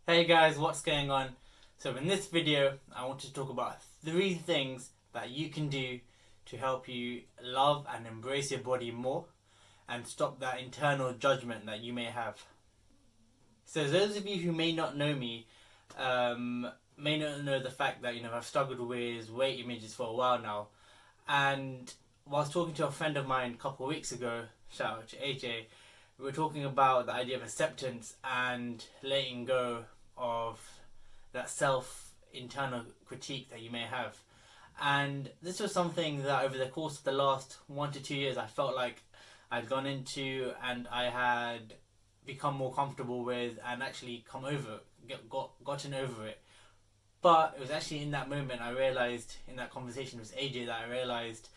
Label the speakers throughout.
Speaker 1: Hey guys, what's going on? So in this video, I want to talk about 3 things that you can do to help you love and embrace your body more and stop that internal judgment that you may have. So those of you who may not know me, may not know the fact that I've struggled with weight images for a while now, and whilst talking to a friend of mine a couple of weeks ago, shout out to AJ, we were talking about the idea of acceptance and letting go of that self internal critique that you may have. And this was something that over the course of the last 1 to 2 years I felt like I'd gone into and I had become more comfortable with and actually gotten over it. But it was actually in that moment I realised, in that conversation with AJ, that I realised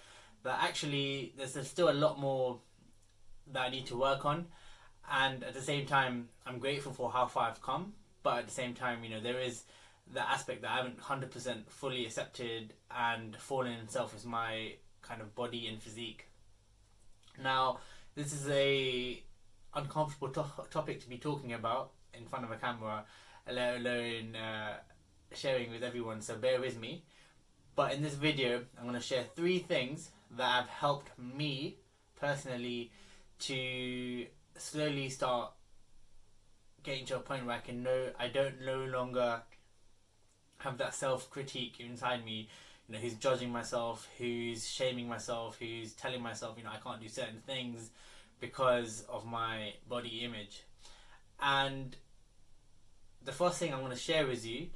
Speaker 1: that actually there's still a lot more that I need to work on. And at the same time, I'm grateful for how far I've come. But at the same time, there is the aspect that I haven't 100% fully accepted and fallen in self as my kind of body and physique. Now, this is a uncomfortable topic to be talking about in front of a camera, let alone sharing with everyone, so bear with me. But in this video, I'm going to share 3 things that have helped me personally to slowly start getting to a point where I don't no longer have that self-critique inside me, who's judging myself, who's shaming myself, who's telling myself, I can't do certain things because of my body image. And the first thing I'm going to share with you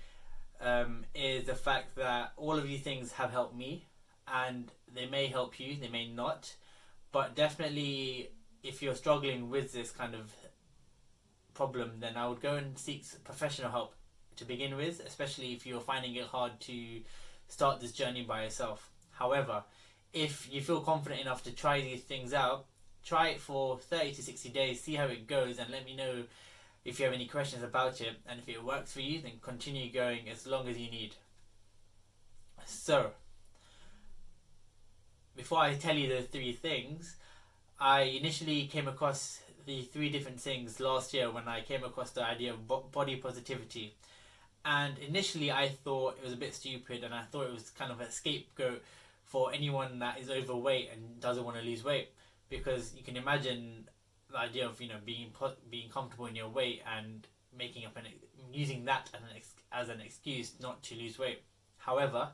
Speaker 1: is the fact that all of these things have helped me, and they may help you, they may not, but definitely if you're struggling with this kind of problem, then I would go and seek professional help to begin with, especially if you're finding it hard to start this journey by yourself. However, if you feel confident enough to try these things out, try it for 30 to 60 days, see how it goes, and let me know if you have any questions about it. And if it works for you, then continue going as long as you need. So, before I tell you the 3 things, I initially came across the 3 different things last year when I came across the idea of body positivity. And initially I thought it was a bit stupid, and I thought it was kind of a scapegoat for anyone that is overweight and doesn't want to lose weight, because you can imagine the idea of being comfortable in your weight and using that as an excuse not to lose weight. However,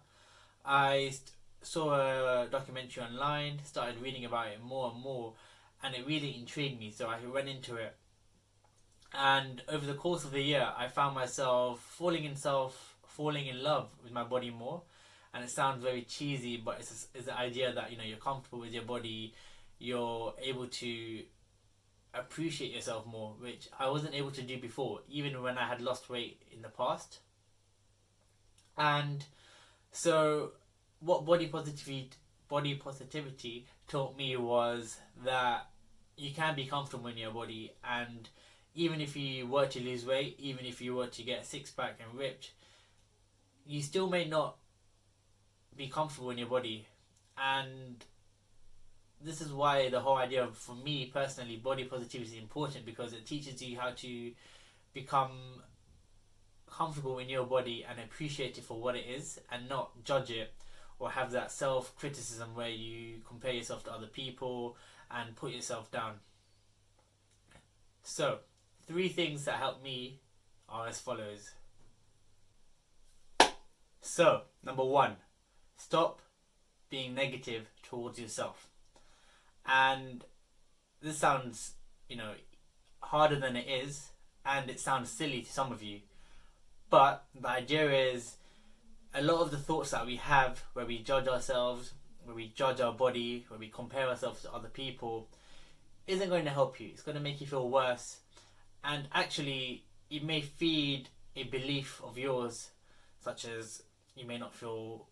Speaker 1: I saw a documentary online, started reading about it more and more, and it really intrigued me, so I went into it. And over the course of the year, I found myself falling in love with my body more. And it sounds very cheesy, but it's the idea that you're comfortable with your body, you're able to appreciate yourself more, which I wasn't able to do before, even when I had lost weight in the past. And so, what body positivity taught me was that you can be comfortable in your body, and even if you were to lose weight, even if you were to get a 6-pack and ripped, you still may not be comfortable in your body. And this is why the whole idea of, for me personally, body positivity is important, because it teaches you how to become comfortable in your body and appreciate it for what it is, and not judge it or have that self-criticism where you compare yourself to other people and put yourself down. So, 3 things that help me are as follows. So, number 1, stop being negative towards yourself. And this sounds, harder than it is, and it sounds silly to some of you. But the idea is, a lot of the thoughts that we have where we judge ourselves, where we judge our body, where we compare ourselves to other people, isn't going to help you. It's going to make you feel worse. And actually, it may feed a belief of yours, such as you may not feel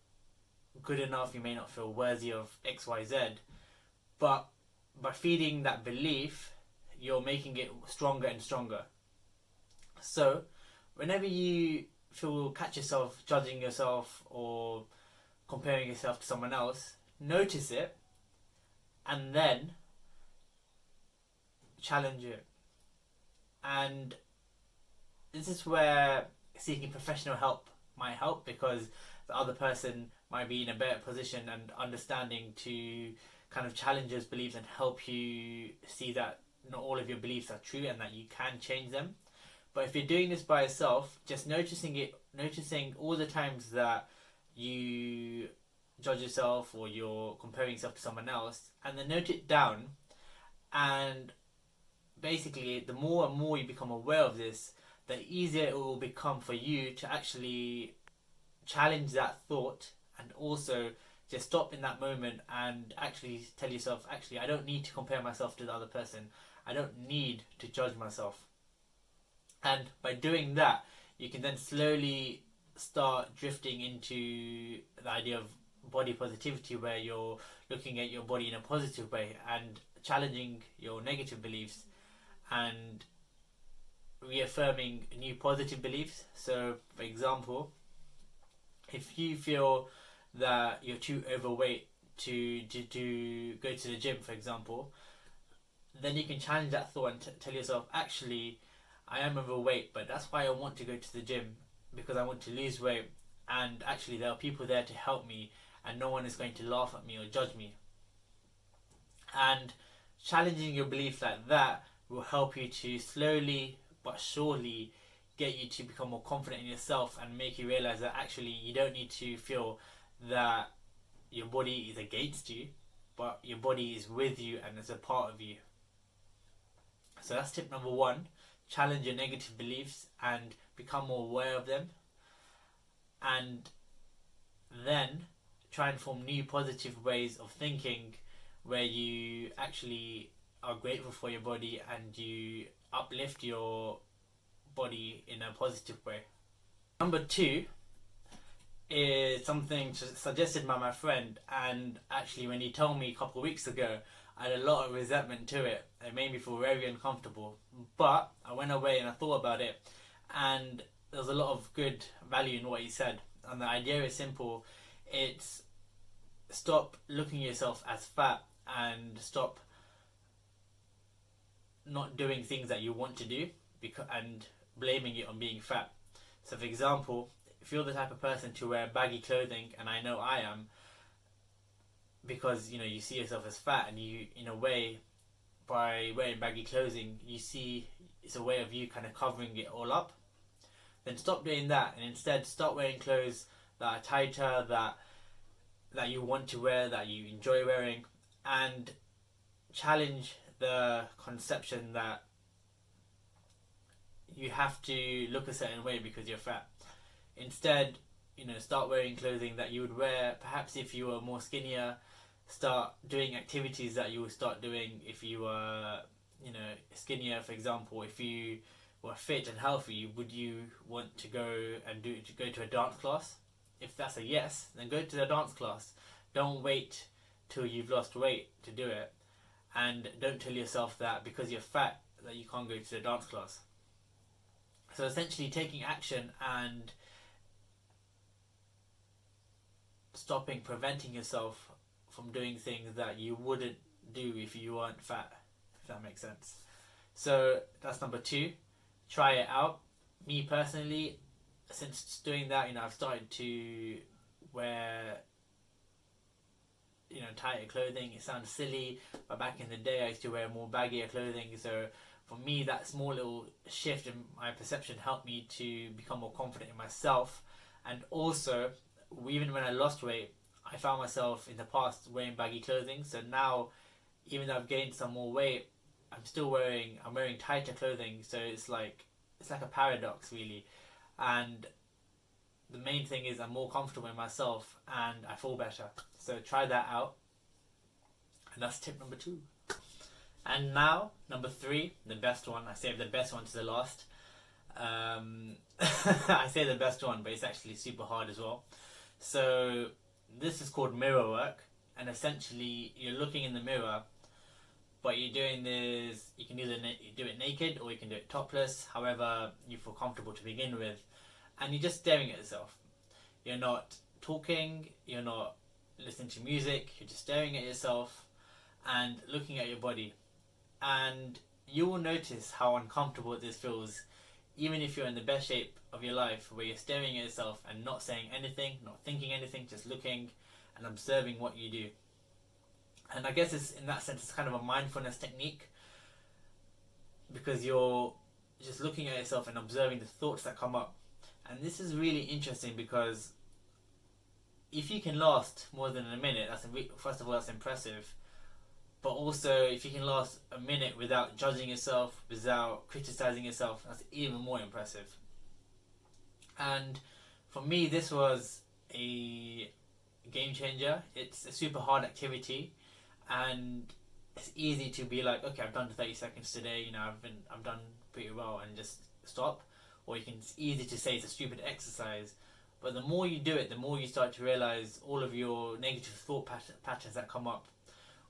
Speaker 1: good enough, you may not feel worthy of XYZ. But by feeding that belief, you're making it stronger and stronger. So, whenever you catch yourself judging yourself or comparing yourself to someone else, notice it and then challenge it. And this is where seeking professional help might help, because the other person might be in a better position and understanding to kind of challenge those beliefs and help you see that not all of your beliefs are true and that you can change them. But if you're doing this by yourself, just noticing all the times that you judge yourself or you're comparing yourself to someone else, and then note it down. And basically, the more and more you become aware of this, the easier it will become for you to actually challenge that thought, and also just stop in that moment and actually tell yourself, actually, I don't need to compare myself to the other person. I don't need to judge myself. And by doing that, you can then slowly start drifting into the idea of body positivity, where you're looking at your body in a positive way and challenging your negative beliefs and reaffirming new positive beliefs. So, for example, if you feel that you're too overweight to go to the gym, for example, then you can challenge that thought and tell yourself, actually, I am overweight, but that's why I want to go to the gym, because I want to lose weight, and actually there are people there to help me, and no one is going to laugh at me or judge me. And challenging your beliefs like that will help you to slowly but surely get you to become more confident in yourself, and make you realize that actually you don't need to feel that your body is against you, but your body is with you and is a part of you. So that's tip number one. Challenge your negative beliefs and become more aware of them, and then try and form new positive ways of thinking, where you actually are grateful for your body and you uplift your body in a positive way. Number two is something suggested by my friend, and actually when he told me a couple of weeks ago, I had a lot of resentment to it. It made me feel very uncomfortable. But I went away and I thought about it, and there was a lot of good value in what he said. And the idea is simple. It's stop looking at yourself as fat, and stop not doing things that you want to do and blaming it on being fat. So for example, if you're the type of person to wear baggy clothing, and I know I am, because you see yourself as fat, and you, in a way, by wearing baggy clothing, you see it's a way of you kind of covering it all up, then stop doing that, and instead start wearing clothes that are tighter, that you want to wear, that you enjoy wearing, and challenge the conception that you have to look a certain way because you're fat. Instead, start wearing clothing that you would wear perhaps if you were more skinnier. Start doing activities that you would start doing if you were, skinnier. For example, if you were fit and healthy, would you want to go to a dance class? If that's a yes, then go to the dance class. Don't wait till you've lost weight to do it, and don't tell yourself that because you're fat that you can't go to the dance class. So essentially, taking action and preventing yourself from doing things that you wouldn't do if you weren't fat, if that makes sense. So that's number two. Try it out. Me personally, since doing that, I've started to wear tighter clothing. It sounds silly, but back in the day I used to wear more baggier clothing. So for me, that small little shift in my perception helped me to become more confident in myself. And also, even when I lost weight, I found myself in the past wearing baggy clothing. So now, even though I've gained some more weight, I'm wearing tighter clothing. So it's like a paradox, really. And the main thing is I'm more comfortable in myself and I feel better. So try that out. And that's tip number two. And now, number three, the best one. I saved the best one to the last. I say the best one, but it's actually super hard as well. So this is called mirror work, and essentially you're looking in the mirror, but you're doing this. You can either do it naked or you can do it topless, however you feel comfortable to begin with, and you're just staring at yourself. You're not talking, you're not listening to music, you're just staring at yourself and looking at your body. And you will notice how uncomfortable this feels, even if you're in the best shape of your life, where you're staring at yourself and not saying anything, not thinking anything, just looking and observing what you do. And I guess it's, in that sense, it's kind of a mindfulness technique, because you're just looking at yourself and observing the thoughts that come up. And this is really interesting, because if you can last more than a minute, first of all, that's impressive. But also, if you can last a minute without judging yourself, without criticizing yourself, that's even more impressive. And for me, this was a game changer. It's a super hard activity, and it's easy to be like, okay, I've done 30 seconds today, you know, I've done pretty well, and just stop. Or it's easy to say it's a stupid exercise. But the more you do it, the more you start to realize all of your negative thought patterns that come up,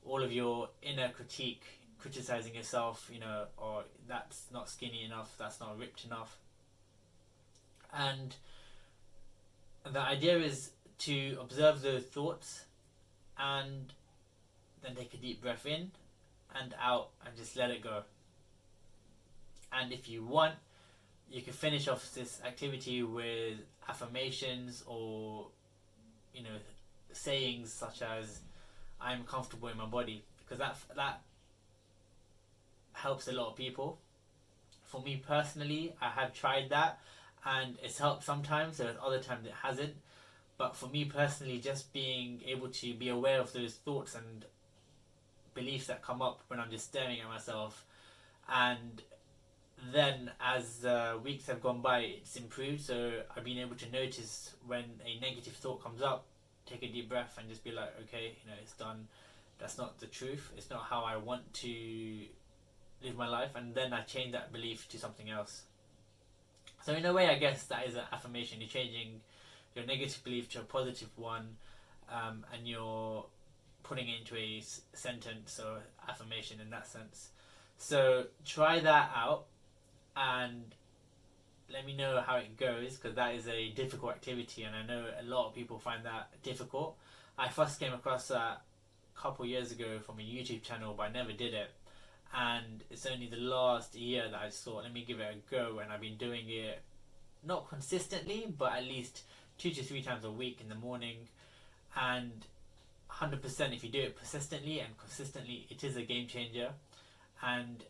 Speaker 1: all of your inner critique, criticizing yourself, you know, or that's not skinny enough, that's not ripped enough. And the idea is to observe those thoughts and then take a deep breath in and out and just let it go. And if you want, you can finish off this activity with affirmations, or, you know, sayings such as, I'm comfortable in my body, because that helps a lot of people. For me personally, I have tried that and it's helped sometimes, there's other times it hasn't. But for me personally, just being able to be aware of those thoughts and beliefs that come up when I'm just staring at myself, and then as weeks have gone by, it's improved. So I've been able to notice when a negative thought comes up, take a deep breath and just be like, okay, you know, it's done. That's not the truth. It's not how I want to live my life. And then I change that belief to something else. So in a way, I guess that is an affirmation. You're changing your negative belief to a positive one, and you're putting it into a sentence or affirmation in that sense. So try that out and let me know how it goes, because that is a difficult activity and I know a lot of people find that difficult. I first came across that a couple years ago from a YouTube channel, but I never did it, and it's only the last year that I just thought, let me give it a go, and I've been doing it not consistently, but at least 2 to 3 times a week in the morning. And 100%, if you do it persistently and consistently, it is a game changer. And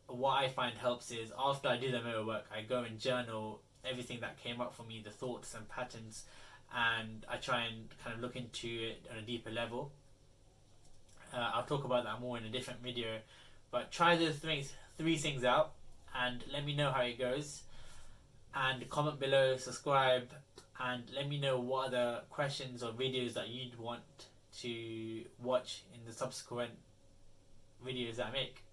Speaker 1: what I find helps is, after I do the mirror work, I go and journal everything that came up for me, the thoughts and patterns, and I try and kind of look into it on a deeper level. I'll talk about that more in a different video, but try those three things out and let me know how it goes. And comment below, subscribe, and let me know what other questions or videos that you'd want to watch in the subsequent videos that I make.